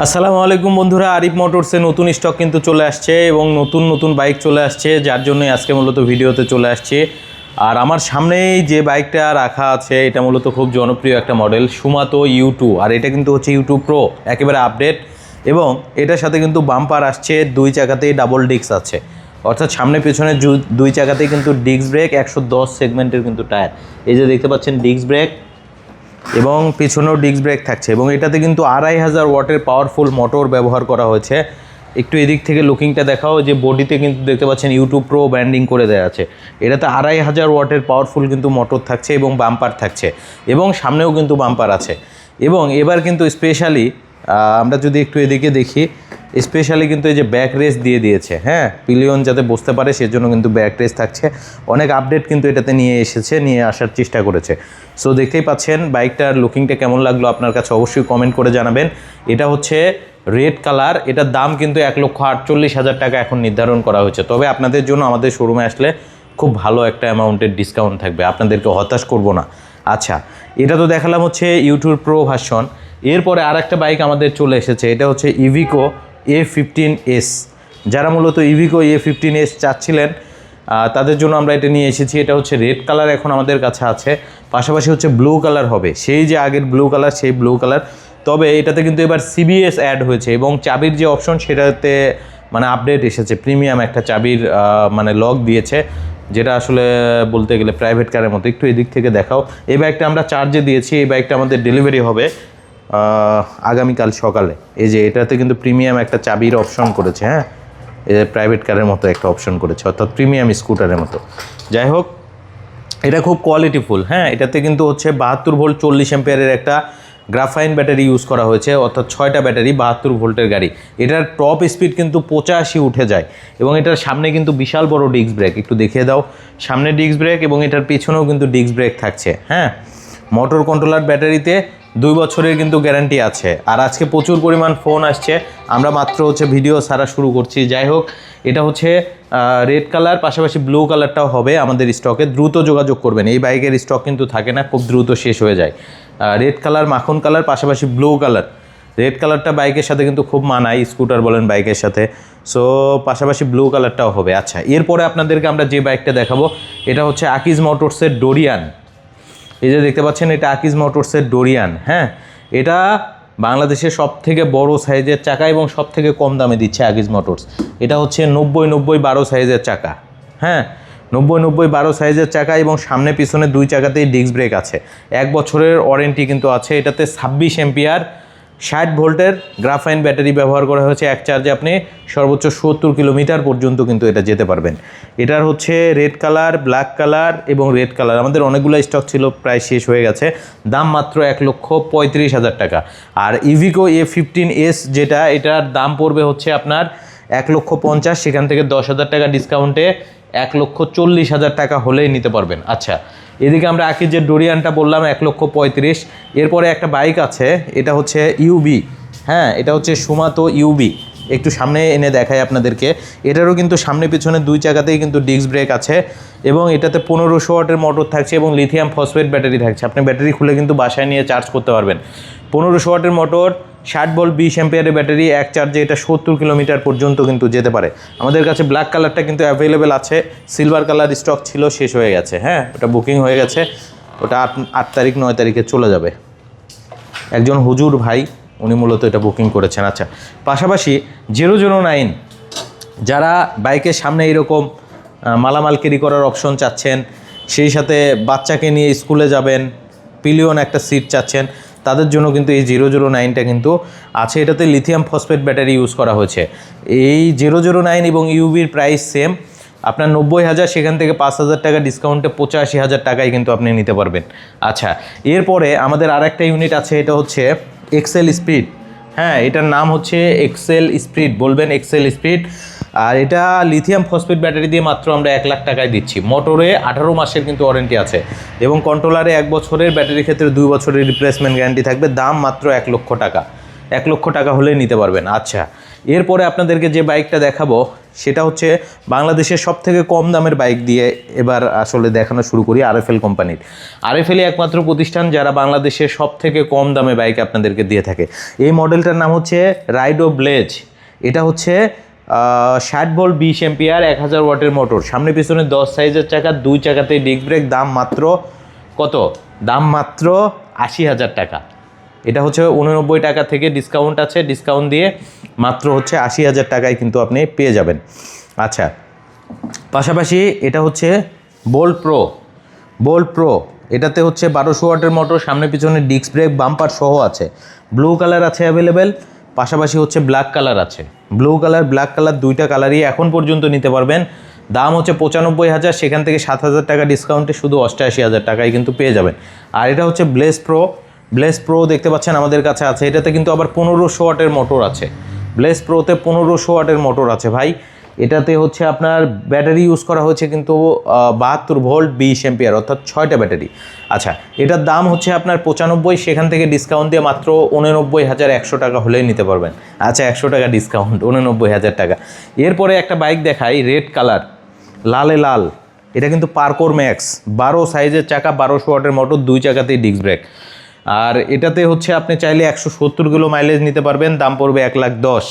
আসসালামু আলাইকুম বন্ধুরা, আরিফ মোটরসে নতুন স্টক কিন্তু চলে আসছে এবং নতুন নতুন বাইক চলে আসছে, যার জন্যই আজকে মূলত ভিডিওতে চলে আসছে। আর আমার সামনেই যে বাইকটা রাখা আছে এটা মূলত খুব জনপ্রিয় একটা মডেল সুমাতো U2, আর এটা কিন্তু হচ্ছে U2 Pro একেবারে আপডেট, এবং এটার সাথে কিন্তু বাম্পার আসছে, দুই চাকাতেই ডাবল ডিস্ক আছে, অর্থাৎ সামনে পেছনে দুই চাকাতেই কিন্তু ডিস্ক ব্রেক, 110 সেগমেন্টের কিন্তু টায়ার, এই যে দেখতে পাচ্ছেন ডিস্ক ব্রেক, এবং পিছনেও ডিস্ক ব্রেক থাকছে, এবং এটাতে কিন্তু 2500 ওয়াটের পাওয়ারফুল মোটর ব্যবহার করা হয়েছে। একটু এদিক থেকে লুকিংটা দেখাও, যে বডিতে কিন্তু দেখতে পাচ্ছেন U2 Pro ব্র্যান্ডিং করে দেওয়া আছে। এটাতে 2500 ওয়াটের পাওয়ারফুল কিন্তু মোটর থাকছে এবং বাম্পার থাকছে, এবং সামনেও কিন্তু বাম্পার আছে। এবং এবার কিন্তু স্পেশালি আমরা যদি একটু এদিকে দেখি, স্পেশালি কিন্তু এই যে ব্যাক রেস দিয়ে দিয়েছে, হ্যাঁ, পিলিয়ন যাতে বসতে পারে সেজন্য কিন্তু ব্যাক রেস থাকছে। অনেক আপডেট কিন্তু এটাতে নিয়ে আসার চেষ্টা করেছে। সো দেখতেই পাচ্ছেন বাইকটার লুকিংটা কেমন লাগলো আপনার কাছে অবশ্যই কমেন্ট করে জানাবেন। এটা হচ্ছে রেড কালার, এটার দাম কিন্তু 1,48,000 টাকা এখন নির্ধারণ করা হয়েছে। তবে আপনাদের জন্য আমাদের শোরুমে আসলে খুব ভালো একটা অ্যামাউন্টের ডিসকাউন্ট থাকবে, আপনাদেরকে হতাশ করব না। আচ্ছা, এটা তো দেখালাম হচ্ছে U2 Pro ভার্সন। এরপরে আর একটা বাইক আমাদের চলে এসেছে, এটা হচ্ছে ইভিকো A15s। যারা মূলত ইভিকো A15s চাচ্ছিলেন তাদের জন্য আমরা এটা নিয়ে এসেছি। এটা হচ্ছে রেড কালার এখন আমাদের কাছে আছে, পাশাপাশি হচ্ছে ব্লু কালার হবে, সেই যে আগের ব্লু কালার সেই ব্লু কালার। তবে এটাতে কিন্তু এবার CBS অ্যাড হয়েছে, এবং চাবির যে অপশন সেটাতে মানে আপডেট এসেছে, প্রিমিয়াম একটা চাবির মানে লক দিয়েছে, যেটা আসলে বলতে গেলে প্রাইভেট কারের মতো। একটু এদিক থেকে দেখাও। এই বাইকটা আমরা চার্জে দিয়েছি, এই বাইকটা আমাদের ডেলিভারি হবে আগামীকাল সকালে। এই যে এটাতে কিন্তু প্রিমিয়াম একটা চাবির অপশন করেছে, হ্যাঁ, এই যে প্রাইভেট কারের মতো একটা অপশন করেছে, অর্থাৎ প্রিমিয়াম স্কুটারের মতো। যাই হোক, এটা খুব কোয়ালিটিফুল, হ্যাঁ। এটাতে কিন্তু হচ্ছে 72 ভোল্ট 40 অ্যাম্পিয়ারের একটা গ্রাফাইন ব্যাটারি ইউজ করা হয়েছে, অর্থাৎ 6টা ব্যাটারি, 72 ভোল্টের গাড়ি। এটার টপ স্পিড কিন্তু 85 উঠে যায়, এবং এটার সামনে কিন্তু বিশাল বড় ডিস্ক ব্রেক, একটু দেখিয়ে দাও, সামনে ডিস্ক ব্রেক, এবং এটার পিছনেও কিন্তু ডিস্ক ব্রেক থাকছে, হ্যাঁ। মোটর কন্ট্রোলার ব্যাটারিতে 2 বছরের কিন্তু গ্যারান্টি আছে। আর আজকে প্রচুর পরিমাণ ফোন আসছে, আমরা মাত্র হচ্ছে ভিডিও ছাড়া শুরু করছি। যাই হোক, এটা হচ্ছে রেড কালার, পাশাপাশি ব্লু কালারটাও হবে আমাদের স্টকে, দ্রুত যোগাযোগ করবেন। এই বাইকের স্টক কিন্তু থাকে না, খুব দ্রুত শেষ হয়ে যায়। রেড কালার, মাখন কালার, পাশাপাশি ব্লু কালার। রেড কালারটা বাইকের সাথে কিন্তু খুব মানায়, স্কুটার বলেন বাইকের সাথে। সো পাশাপাশি ব্লু কালারটাও হবে। আচ্ছা, এরপরে আপনাদেরকে আমরা যে বাইকটা দেখাবো এটা হচ্ছে আকিজ মোটরসের ডোরিয়ান। এই যে দেখতে পাচ্ছেন, এটা আকিজ মোটরসের ডোরিয়ান, হ্যাঁ। এটা বাংলাদেশের সব থেকে বড় সাইজের চাকা এবং সব থেকে কম দামে দিচ্ছে আকিজ মোটরস। এটা হচ্ছে 90-90-12 সাইজের চাকা, হ্যাঁ, 90-90-12 সাইজের চাকা, এবং সামনে পিছনে দুই চাকাতেই ডিস্ক ব্রেক আছে। 1 বছরের ওয়ারেন্টি কিন্তু আছে। এটাতে 26 অ্যাম্পিয়ার 60 ভোল্টের গ্রাফাইন ব্যাটারি ব্যবহার করা হয়েছে। এক চার্জে আপনি সর্বোচ্চ 70 কিলোমিটার পর্যন্ত কিন্তু এটা যেতে পারবেন। এটার হচ্ছে রেড কালার, ব্ল্যাক কালার এবং রেড কালার। আমাদের অনেকগুলো স্টক ছিল, প্রায় শেষ হয়ে গেছে। দাম মাত্র 1,35,000 টাকা। আর ইভিকো A15s যেটা, এটার দাম পড়বে হচ্ছে আপনার 1,50,000, সেখান থেকে 10,000 টাকা ডিসকাউন্টে 1,40,000 টাকা হলেই নিতে পারবেন। আচ্ছা, এদিকে আমরা আকিজের ডোরিয়ানটা বললাম 1,35,000। এরপরে একটা বাইক আছে, এটা হচ্ছে UB, হ্যাঁ, এটা হচ্ছে সুমাতো UB। একটু সামনে এনে দেখাই আপনাদেরকে। এটারও কিন্তু সামনে পিছনে দুই চাকাতেই কিন্তু ডিস্ক ব্রেক আছে, এবং এটাতে 1500 ওয়াটের মোটর থাকছে এবং লিথিয়াম ফসফেট ব্যাটারি থাকছে। আপনি ব্যাটারি খুলে কিন্তু বাসায় নিয়ে চার্জ করতে পারবেন। 1500 ওয়াটের মোটর, 60 ভোল্ট 20 অ্যাম্পিয়ারের ব্যাটারি, এক চার্জে এটা 70 কিলোমিটার পর্যন্ত কিন্তু যেতে পারে। আমাদের কাছে ব্ল্যাক কালারটা কিন্তু অ্যাভেলেবেল আছে, সিলভার কালার স্টক ছিল, শেষ হয়ে গেছে, হ্যাঁ, ওটা বুকিং হয়ে গেছে। ওটা 8 তারিখ 9 তারিখে চলে যাবে। একজন হুজুর ভাই উনি মূলত এটা বুকিং করেছেন। আচ্ছা, পাশাপাশি 009, যারা বাইকের সামনে এরকম মালামাল ক্যারি করার অপশন চাচ্ছেন, সেই সাথে বাচ্চাকে নিয়ে স্কুলে যাবেন, পিলিয়ন একটা সিট চাচ্ছেন, তাদের জন্য কিন্তু এই 009টা কিন্তু আছে। এটাতে লিথিয়াম ফসফেট ব্যাটারি ইউজ করা হয়েছে। এই 009 এবং UBর প্রাইস সেম, আপনার 90,000, সেখান থেকে 5,000 টাকা ডিসকাউন্টে 85,000 টাকায় কিন্তু আপনি নিতে পারবেন। আচ্ছা, এরপরে আমাদের আর একটা ইউনিট আছে, এটা হচ্ছে এক্সেল স্পিড, হ্যাঁ, এটার নাম হচ্ছে এক্সেল স্পিড, বলবেন এক্সেল স্পিড। আর এটা লিথিয়াম ফসফেট ব্যাটারি দিয়ে মাত্র আমরা 1 লাখ টাকায় দিচ্ছি। মোটরে 18 মাসের কিন্তু ওয়ারেন্টি আছে, এবং কন্ট্রোলারে 1 বছরের, ব্যাটারির ক্ষেত্রে 2 বছরের রিপ্লেসমেন্ট গ্যারান্টি থাকবে। দাম মাত্র 1 লক্ষ টাকা। 1 লক্ষ টাকা হলেই নিতে পারবেন। আচ্ছা, এরপরে আপনাদেরকে যে বাইকটা দেখাবো সেটা হচ্ছে বাংলাদেশের সবথেকে কম দামের বাইক দিয়ে এবার আসলে দেখানো শুরু করি। আরএফএল কোম্পানির, আরএফএলই একমাত্র প্রতিষ্ঠান যারা বাংলাদেশের সবথেকে কম দামে বাইক আপনাদেরকে দিয়ে থাকে। এই মডেলটার নাম হচ্ছে রাইডো ব্লেজ। এটা হচ্ছে 60 ভোল্ট 20 এম্পিয়ার 1000 ওয়াটের মোটর, সামনে পিছনে 10 সাইজের চাকা, 2 চাকাতেই ডিস্ক ব্রেক। দাম মাত্র কত? দাম মাত্র 80,000 টাকা। এটা হচ্ছে 89 টাকা থেকে ডিসকাউন্ট আছে, ডিসকাউন্ট দিয়ে মাত্র হচ্ছে 80,000 টাকায় কিন্তু আপনি পেয়ে যাবেন। আচ্ছা, পাশাপাশি এটা হচ্ছে বোল্ট প্রো। এটাতে হচ্ছে 1200 ওয়াটের মোটর, সামনে পিছনে ডিস্ক ব্রেক, বাম্পার সহ আছে। ব্লু কালার আছে অ্যাভেলেবেল, পাশাপাশি হচ্ছে ব্ল্যাক কালার আছে। ব্লু কালার ব্ল্যাক কালার দুইটা কালারই এখন পর্যন্ত নিতে পারবেন। দাম হচ্ছে 95,000, সেখান থেকে 7,000 টাকা ডিসকাউন্টে শুধু 88,000 টাকায় কিন্তু পেয়ে যাবেন। আর এটা হচ্ছে ব্লেজ প্রো দেখতে পাচ্ছেন আমাদের কাছে আছে। এটাতে কিন্তু আবার 1500 ওয়াটের মোটর আছে। ব্লেজ প্রোতে 1500 ওয়াটের মোটর আছে ভাই। এটাতে হচ্ছে আপনার ব্যাটারি ইউজ করা হয়েছে কিন্তু 72 ভোল্ট 20 এম্পিয়ার, অর্থাৎ 6টা ব্যাটারি। আচ্ছা, এটার দাম হচ্ছে আপনার 95, সেখান থেকে ডিসকাউন্ট দিয়ে মাত্র 89,100 টাকা হলেই নিতে পারবেন। আচ্ছা, 100 টাকা ডিসকাউন্ট, 89,000 টাকা। এরপরে একটা বাইক দেখাই, রেড কালার, লাল। এটা কিন্তু পার্কোর ম্যাক্স, 12 সাইজের চাকা, 1200 ওয়াটের মোটর, 2 চাকাতেই ডিস্ক ব্রেক। আর এটাতে হচ্ছে আপনি চাইলে 170 কিলো মাইলেজ নিতে পারবেন, দাম পড়বে 1,10,000।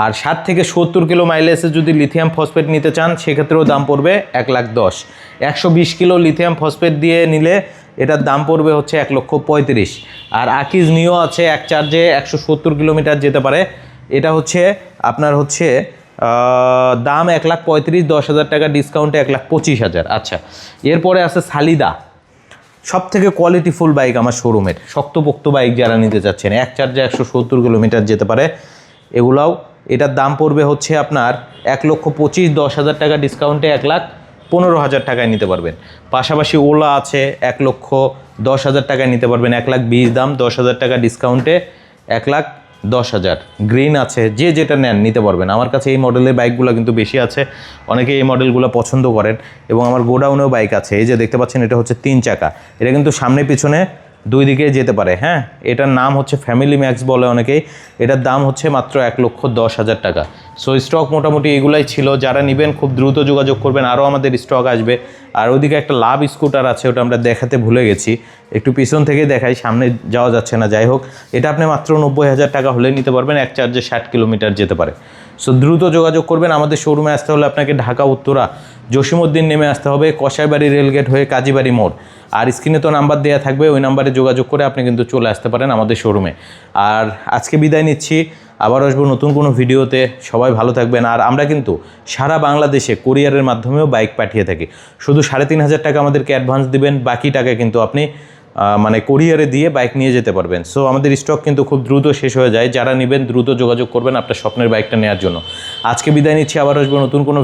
আর 60 থেকে 70 কিলো মাইলেজে যদি লিথিয়াম ফসফেট নিতে চান সেক্ষেত্রেও দাম পড়বে 1,10,000। 120 কিলো লিথিয়াম ফসফেট দিয়ে নিলে এটার দাম পড়বে হচ্ছে 1,35,000। আর আকিজ নিও আছে, এক চার্জে 170 কিলোমিটার যেতে পারে। এটা হচ্ছে আপনার হচ্ছে দাম 1,35,000, 10,000 টাকা ডিসকাউন্টে 1,25,000। আচ্ছা, এরপরে আছে সালিদা, সব থেকে কোয়ালিটিফুল বাইক আমার শোরুমের, শক্তপোক্ত বাইক যারা নিতে চাচ্ছেন, এক চার্জে 170 কিলোমিটার যেতে পারে এগুলাও। এটার দাম পড়বে হচ্ছে আপনার 1,25,000, 10,000 টাকা ডিসকাউন্টে 1,15,000 টাকায় নিতে পারবেন। পাশাপাশি ওলা আছে, 1,10,000 টাকায় নিতে পারবেন, 1,20,000 দাম, 10,000 টাকা ডিসকাউন্টে 1,10,000। গ্রিন আছে, যে যেটা নেন নিতে পারবেন। আমার কাছে এই মডেলের বাইকগুলো কিন্তু বেশি আছে, অনেকে এই মডেলগুলো পছন্দ করেন। এবং আমার গোডাউনেও বাইক আছে, এই যে দেখতে পাচ্ছেন এটা হচ্ছে 3 চাকা, এটা কিন্তু সামনে পিছনে 2 দিকে যেতে পারে। হ্যাঁ, এটার নাম হচ্ছে ফ্যামিলি ম্যাক্স বলে অনেকেই। এটার দাম হচ্ছে মাত্র 1,10,000 টাকা। সো স্টক মোটামুটি এগুলাই ছিল, যারা নেবেন খুব দ্রুত যোগাযোগ করবেন, আরও আমাদের স্টক আসবে। আর ওইদিকে একটা লাভ স্কুটার আছে, ওটা আমরা দেখাতে ভুলে গেছি, একটু পিছন থেকে দেখাই, সামনে যাওয়া যাচ্ছে না। যাই হোক, এটা আপনি মাত্র 90,000 টাকা হলে নিতে পারবেন, এক চার্জে 60 কিলোমিটার যেতে পারে। সো দ্রুত যোগাযোগ করবেন। আমাদের শোরুমে আসতে হলে আপনাকে ঢাকা উত্তরা জসিমউদ্দিন নেমে আসতে হবে, কসাইবাড়ি রেলগেট হয়ে কাজীবাড়ি মোড়। আর স্ক্রিনে তো নাম্বার দেওয়া থাকবে, ওই নাম্বারে যোগাযোগ করে আপনি কিন্তু চলে আসতে পারেন আমাদের শোরুমে। আর আজকে বিদায় নিচ্ছি, আবার আসবো নতুন কোনো ভিডিওতে। সবাই ভালো থাকবেন। আর আমরা কিন্তু সারা বাংলাদেশে কুরিয়ারের মাধ্যমেও বাইক পাঠিয়ে থাকি। শুধু 3,500 টাকা আমাদেরকে অ্যাডভান্স দিবেন, বাকি টাকা কিন্তু আপনি মানে কুরিয়ারে দিয়ে বাইক নিয়ে যেতে পারবেন। সো আমাদের স্টক কিন্তু খুব দ্রুত শেষ হয়ে যায়, যারা নেবেন দ্রুত যোগাযোগ করবেন আপনার স্বপ্নের বাইকটা নেওয়ার জন্য। আজকে বিদায় নিচ্ছি, আবার আসবো নতুন কোনো